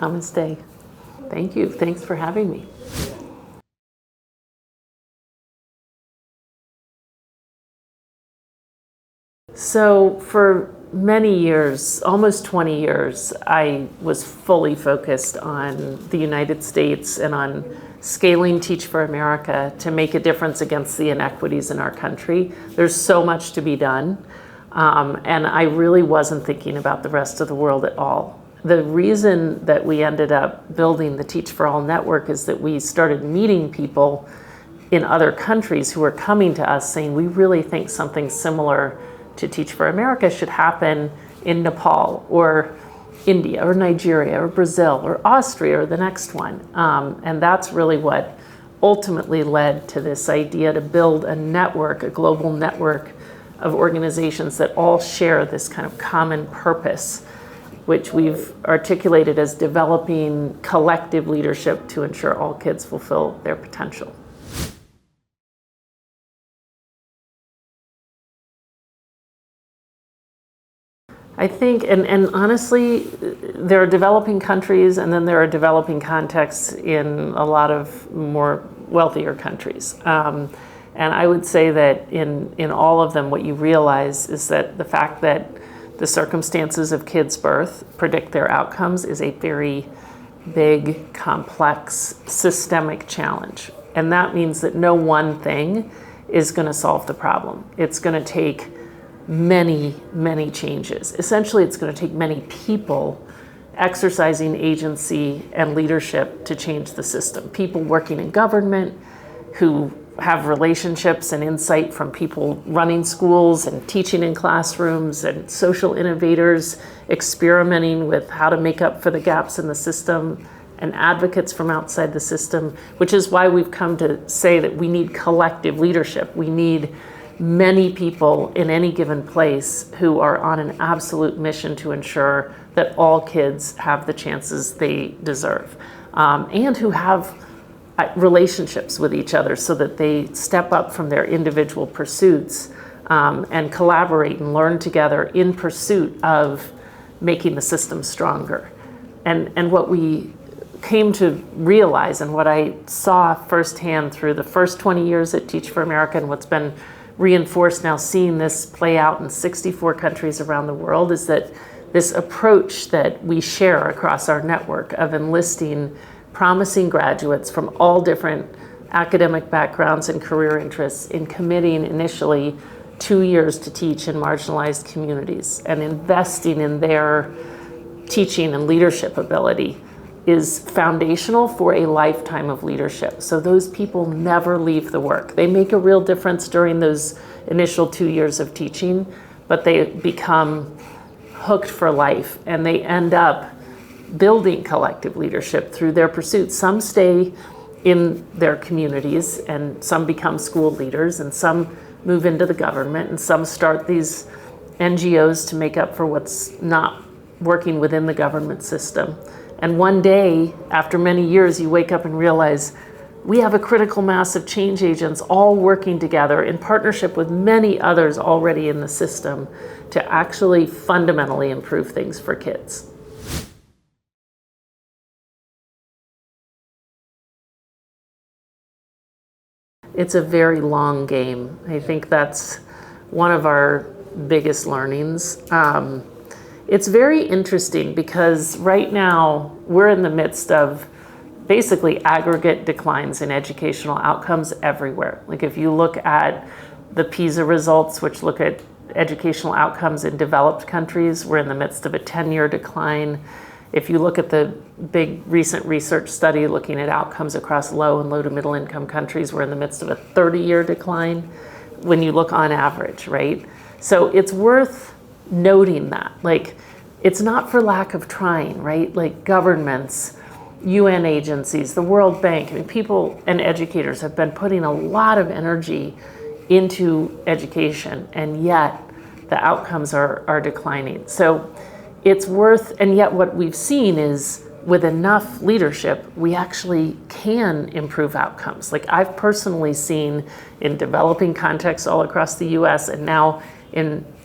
Namaste. Thank you. Thanks for having me. So for many years, almost 20 years, I was fully focused on the United States and on scaling Teach for America to make a difference against the inequities in our country. There's so much to be done, and I really wasn't thinking about the rest of the world at all. The reason that we ended up building the Teach for All network is that we started meeting people in other countries who were coming to us saying, we really think something similar to Teach for America should happen in Nepal or India or Nigeria or Brazil or Austria or the next one. And that's really what ultimately led to this idea to build a network, a global network of organizations that all share this kind of common purpose, which we've articulated as developing collective leadership to ensure all kids fulfill their potential. I think, and honestly, there are developing countries and then there are developing contexts in a lot of more wealthier countries. And I would say that in all of them, what you realize is that the fact that the circumstances of kids' birth predict their outcomes is a very big, complex, systemic challenge. And that means that no one thing is going to solve the problem. It's going to take many, many changes. Essentially, it's going to take many people exercising agency and leadership to change the system. People working in government who have relationships and insight from people running schools and teaching in classrooms, and social innovators experimenting with how to make up for the gaps in the system, and advocates from outside the system, which is why we've come to say that we need collective leadership. We need many people in any given place who are on an absolute mission to ensure that all kids have the chances they deserve, and who have relationships with each other so that they step up from their individual pursuits and collaborate and learn together in pursuit of making the system stronger. And what we came to realize, and what I saw firsthand through the first 20 years at Teach for America, and what's been reinforced now seeing this play out in 64 countries around the world, is that this approach that we share across our network of enlisting promising graduates from all different academic backgrounds and career interests in committing initially 2 years to teach in marginalized communities and investing in their teaching and leadership ability is foundational for a lifetime of leadership. So those people never leave the work. They make a real difference during those initial 2 years of teaching, but they become hooked for life, and they end up building collective leadership through their pursuits. Some stay in their communities, and some become school leaders, and some move into the government, and some start these NGOs to make up for what's not working within the government system. And one day, after many years, you wake up and realize we have a critical mass of change agents all working together in partnership with many others already in the system to actually fundamentally improve things for kids. It's a very long game. I think that's one of our biggest learnings. It's very interesting because right now we're in the midst of basically aggregate declines in educational outcomes everywhere. Like if you look at the PISA results, which look at educational outcomes in developed countries, we're in the midst of a 10-year decline. If you look at the big recent research study looking at outcomes across low and low to middle income countries, we're in the midst of a 30-year decline when you look on average, right? So it's worth noting that. Like, it's not for lack of trying, right? Like governments, UN agencies, the World Bank, I mean, people and educators have been putting a lot of energy into education, and yet the outcomes are declining. So it's worth, and yet what we've seen is with enough leadership, we actually can improve outcomes. Like I've personally seen in developing contexts all across the US, and now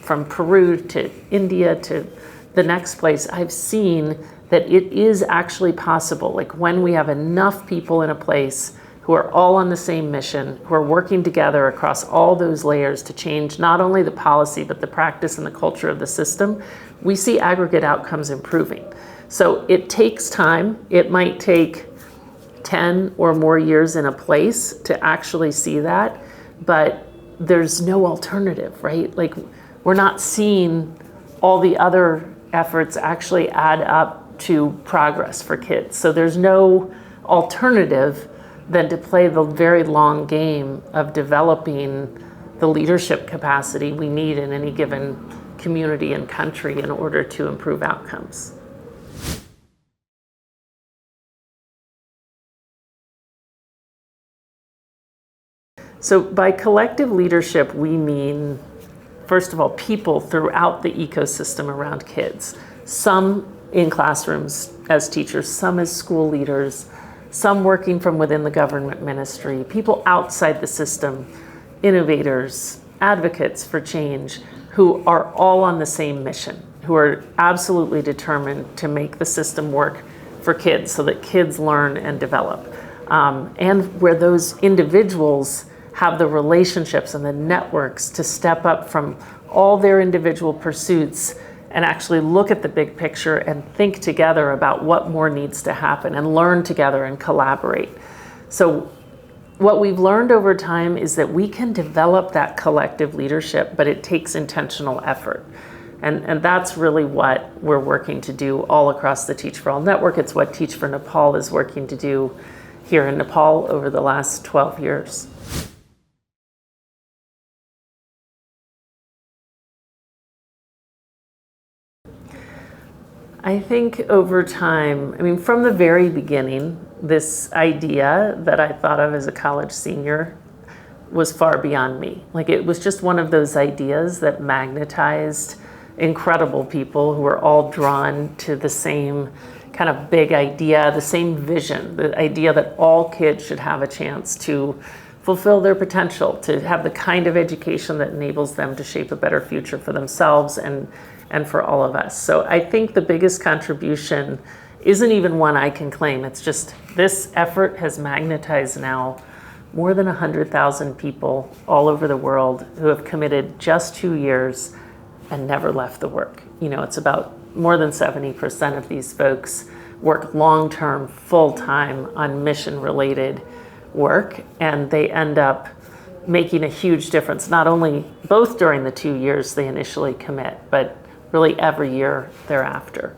from Peru to India to the next place, I've seen that it is actually possible. Like when we have enough people in a place who are all on the same mission, who are working together across all those layers to change not only the policy, but the practice and the culture of the system, we see aggregate outcomes improving. So it takes time. It might take 10 or more years in a place to actually see that, but there's no alternative, right? Like we're not seeing all the other efforts actually add up to progress for kids. So there's no alternative than to play the very long game of developing the leadership capacity we need in any given community and country in order to improve outcomes. So by collective leadership, we mean, first of all, people throughout the ecosystem around kids. Some in classrooms as teachers, some as school leaders, some working from within the government ministry, people outside the system, innovators, advocates for change, who are all on the same mission, who are absolutely determined to make the system work for kids so that kids learn and develop. And where those individuals have the relationships and the networks to step up from all their individual pursuits and actually look at the big picture and think together about what more needs to happen and learn together and collaborate. So what we've learned over time is that we can develop that collective leadership, but it takes intentional effort. And that's really what we're working to do all across the Teach for All network. It's what Teach for Nepal is working to do here in Nepal over the last 12 years. I think over time, I mean, from the very beginning, this idea that I thought of as a college senior was far beyond me. Like it was just one of those ideas that magnetized incredible people who were all drawn to the same kind of big idea, the same vision, the idea that all kids should have a chance to fulfill their potential, to have the kind of education that enables them to shape a better future for themselves and for all of us. So I think the biggest contribution isn't even one I can claim. It's just this effort has magnetized now more than 100,000 people all over the world who have committed just 2 years and never left the work. You know, it's about more than 70% of these folks work long-term, full-time on mission-related work, and they end up making a huge difference, not only both during the 2 years they initially commit, but really every year thereafter.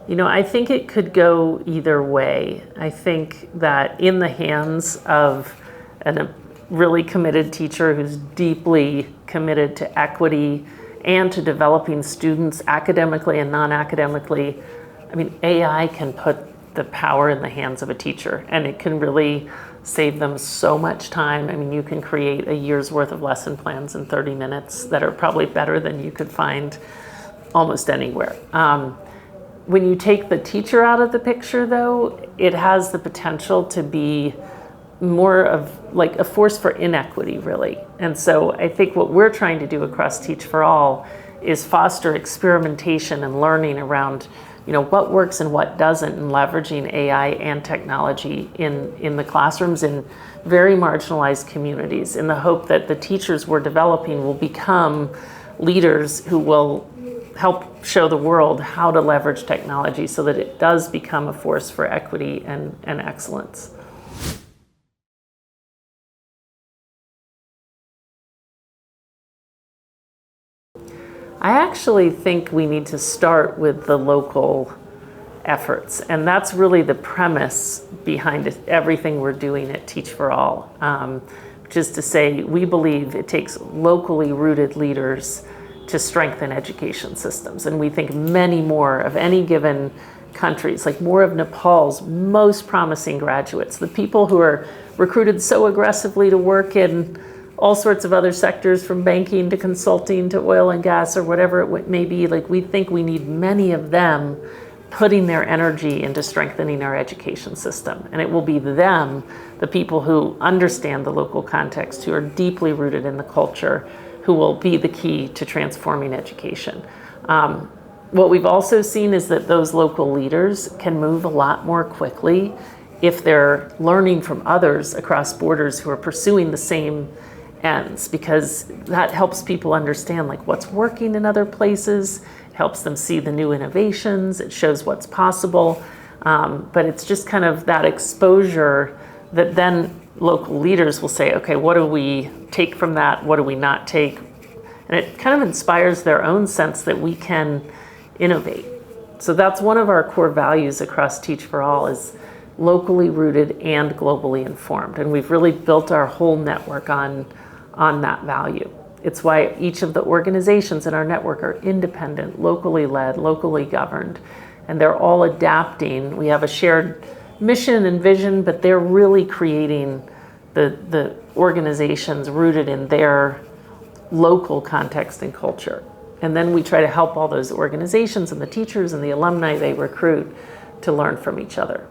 You know, I think it could go either way. I think that in the hands of a really committed teacher who's deeply committed to equity and to developing students academically and non-academically, I mean, AI can put the power in the hands of a teacher, and it can really save them so much time. I mean, you can create a year's worth of lesson plans in 30 minutes that are probably better than you could find almost anywhere. When you take the teacher out of the picture, though, it has the potential to be more of like a force for inequity, really. And so I think what we're trying to do across Teach for All is foster experimentation and learning around, you know, what works and what doesn't, and leveraging AI and technology in the classrooms in very marginalized communities, in the hope that the teachers we're developing will become leaders who will help show the world how to leverage technology so that it does become a force for equity and excellence. I actually think we need to start with the local efforts, and that's really the premise behind everything we're doing at Teach for All, which is to say we believe it takes locally rooted leaders to strengthen education systems. And we think many more of any given countries, like more of Nepal's most promising graduates, the people who are recruited so aggressively to work in all sorts of other sectors, from banking to consulting to oil and gas or whatever it may be. Like, we think we need many of them putting their energy into strengthening our education system. And it will be them, the people who understand the local context, who are deeply rooted in the culture, who will be the key to transforming education. What we've also seen is that those local leaders can move a lot more quickly if they're learning from others across borders who are pursuing the same ends, because that helps people understand like what's working in other places, helps them see the new innovations, it shows what's possible. But it's just kind of that exposure that then local leaders will say, okay, what do we take from that? What do we not take? And it kind of inspires their own sense that we can innovate. So that's one of our core values across Teach for All, is locally rooted and globally informed. And we've really built our whole network on that value. It's why each of the organizations in our network are independent, locally led, locally governed, and they're all adapting. We have a shared mission and vision, but they're really creating the organizations rooted in their local context and culture. And then we try to help all those organizations and the teachers and the alumni they recruit to learn from each other.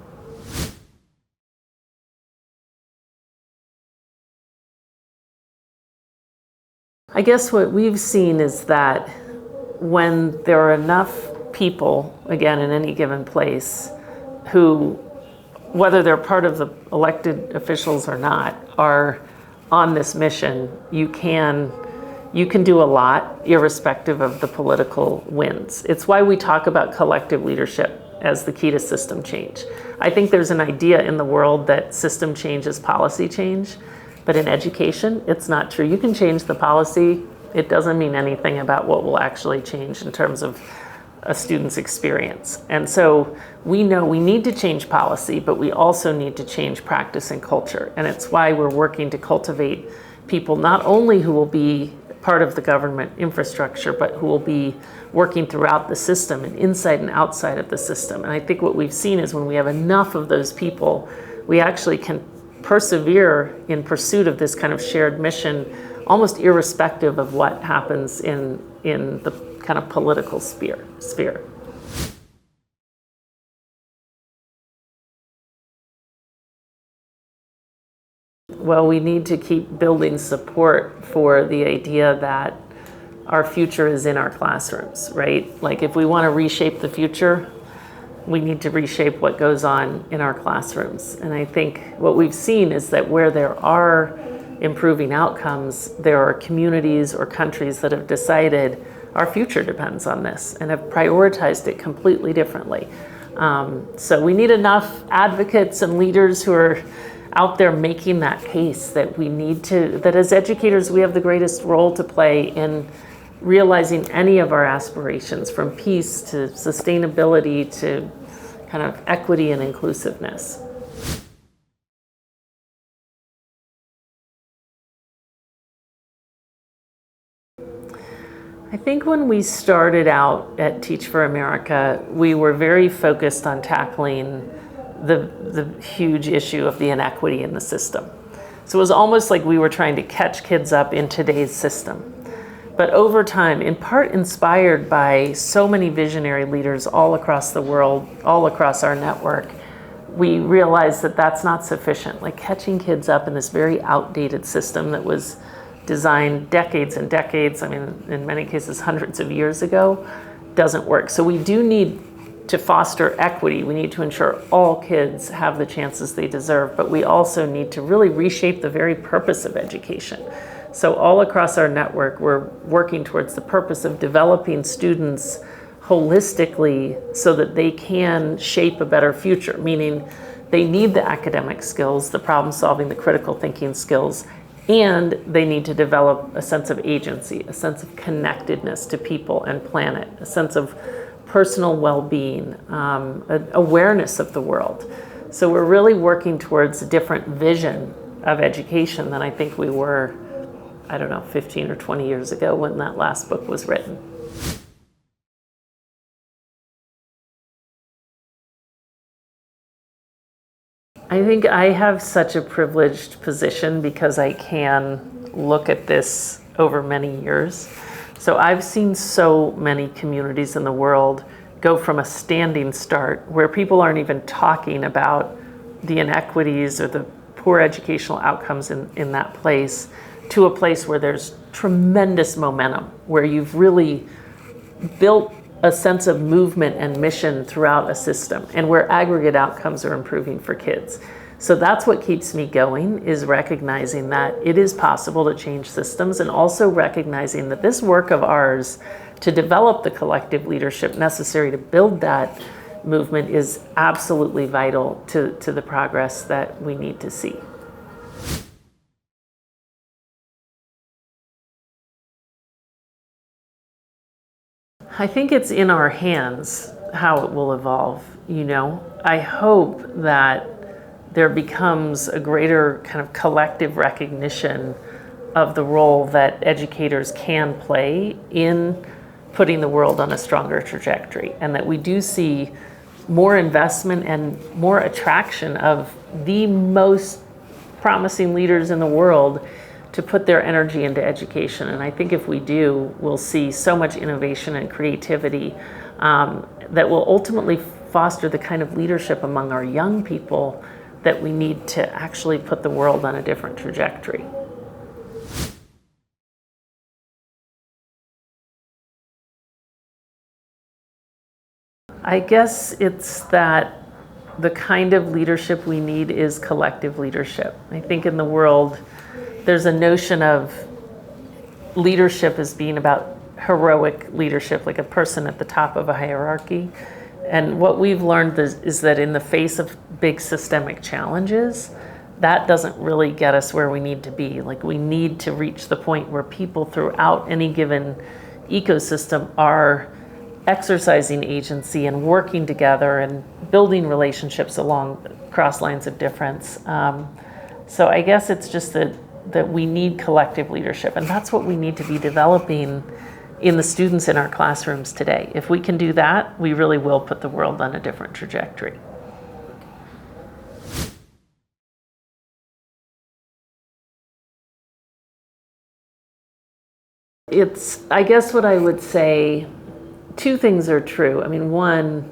I guess what we've seen is that when there are enough people, again, in any given place, who, whether they're part of the elected officials or not, are on this mission, you can do a lot irrespective of the political winds. It's why we talk about collective leadership as the key to system change. I think there's an idea in the world that system change is policy change, but in education, it's not true. You can change the policy. It doesn't mean anything about what will actually change in terms of a student's experience. And so we know we need to change policy, but we also need to change practice and culture. And it's why we're working to cultivate people not only who will be part of the government infrastructure, but who will be working throughout the system and inside and outside of the system. And I think what we've seen is when we have enough of those people, we actually can persevere in pursuit of this kind of shared mission, almost irrespective of what happens in the kind of political sphere. Well, we need to keep building support for the idea that our future is in our classrooms, right? Like if we want to reshape the future, we need to reshape what goes on in our classrooms. And I think what we've seen is that where there are improving outcomes, there are communities or countries that have decided our future depends on this and have prioritized it completely differently. So we need enough advocates and leaders who are out there making that case that we need to, that as educators, we have the greatest role to play in realizing any of our aspirations, from peace to sustainability to kind of equity and inclusiveness. I think when we started out at Teach for America, we were very focused on tackling the huge issue of the inequity in the system. So it was almost like we were trying to catch kids up in today's system. But over time, in part inspired by so many visionary leaders all across the world, all across our network, we realized that that's not sufficient. Like catching kids up in this very outdated system that was designed decades and decades, I mean, in many cases, hundreds of years ago, doesn't work. So we do need to foster equity. We need to ensure all kids have the chances they deserve, but we also need to really reshape the very purpose of education. So all across our network, we're working towards the purpose of developing students holistically so that they can shape a better future, meaning they need the academic skills, the problem solving, the critical thinking skills, and they need to develop a sense of agency, a sense of connectedness to people and planet, a sense of personal well-being, awareness of the world. So we're really working towards a different vision of education than I think we were, I don't know, 15 or 20 years ago when that last book was written. I think I have such a privileged position because I can look at this over many years. So I've seen so many communities in the world go from a standing start where people aren't even talking about the inequities or the poor educational outcomes in that place, to a place where there's tremendous momentum, where you've really built a sense of movement and mission throughout a system, and where aggregate outcomes are improving for kids. So that's what keeps me going, is recognizing that it is possible to change systems, and also recognizing that this work of ours to develop the collective leadership necessary to build that movement is absolutely vital to the progress that we need to see. I think it's in our hands how it will evolve, you know. I hope that there becomes a greater kind of collective recognition of the role that educators can play in putting the world on a stronger trajectory, and that we do see more investment and more attraction of the most promising leaders in the world to put their energy into education. And I think if we do, we'll see so much innovation and creativity that will ultimately foster the kind of leadership among our young people that we need to actually put the world on a different trajectory. I guess it's that the kind of leadership we need is collective leadership. I think in the world, there's a notion of leadership as being about heroic leadership, like a person at the top of a hierarchy. And what we've learned is that in the face of big systemic challenges, that doesn't really get us where we need to be. Like, we need to reach the point where people throughout any given ecosystem are exercising agency and working together and building relationships along cross lines of difference. So I guess it's just that we need collective leadership, and that's what we need to be developing in the students in our classrooms today. If we can do that, we really will put the world on a different trajectory. I guess what I would say, two things are true. I mean, one,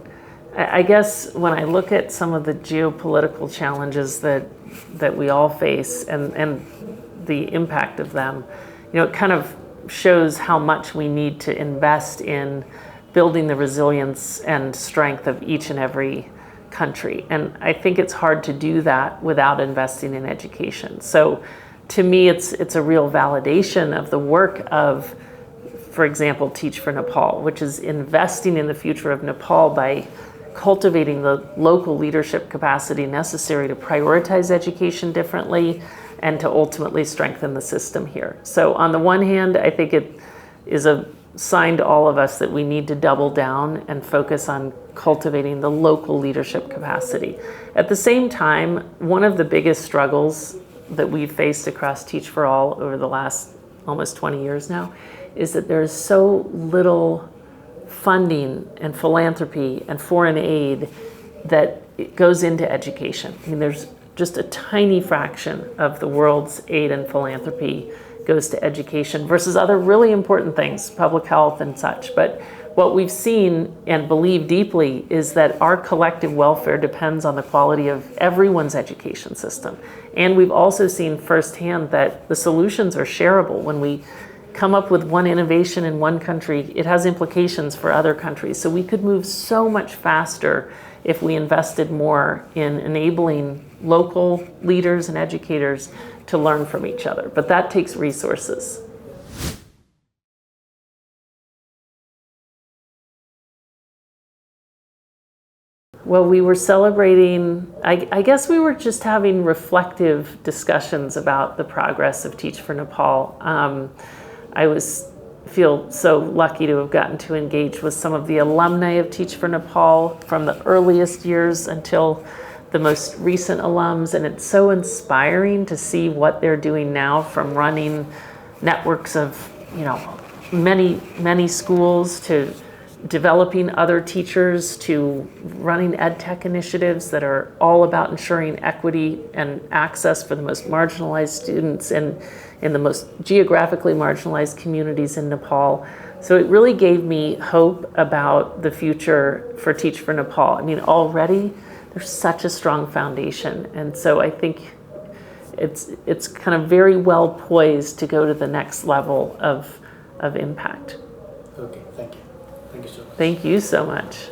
I guess when I look at some of the geopolitical challenges that we all face and the impact of them, you know, it kind of shows how much we need to invest in building the resilience and strength of each and every country. And I think it's hard to do that without investing in education. So to me, it's a real validation of the work of, for example, Teach for Nepal, which is investing in the future of Nepal by cultivating the local leadership capacity necessary to prioritize education differently and to ultimately strengthen the system here. So on the one hand, I think it is a sign to all of us that we need to double down and focus on cultivating the local leadership capacity. At the same time, one of the biggest struggles that we've faced across Teach for All over the last almost 20 years now is that there's so little funding and philanthropy and foreign aid that it goes into education. I mean, there's just a tiny fraction of the world's aid and philanthropy goes to education versus other really important things, public health and such. But what we've seen and believe deeply is that our collective welfare depends on the quality of everyone's education system. And we've also seen firsthand that the solutions are shareable. When we come up with one innovation in one country, it has implications for other countries. So we could move so much faster if we invested more in enabling local leaders and educators to learn from each other. But that takes resources. Well, we were celebrating, I guess we were just having reflective discussions about the progress of Teach for Nepal. I feel so lucky to have gotten to engage with some of the alumni of Teach for Nepal from the earliest years until the most recent alums, and it's so inspiring to see what they're doing now, from running networks of, you know, many schools to developing other teachers to running ed tech initiatives that are all about ensuring equity and access for the most marginalized students and in the most geographically marginalized communities in Nepal. So it really gave me hope about the future for Teach for Nepal. I mean, already there's such a strong foundation, and so I think it's kind of very well poised to go to the next level of impact. Okay, thank you. Thank you so much. Thank you so much.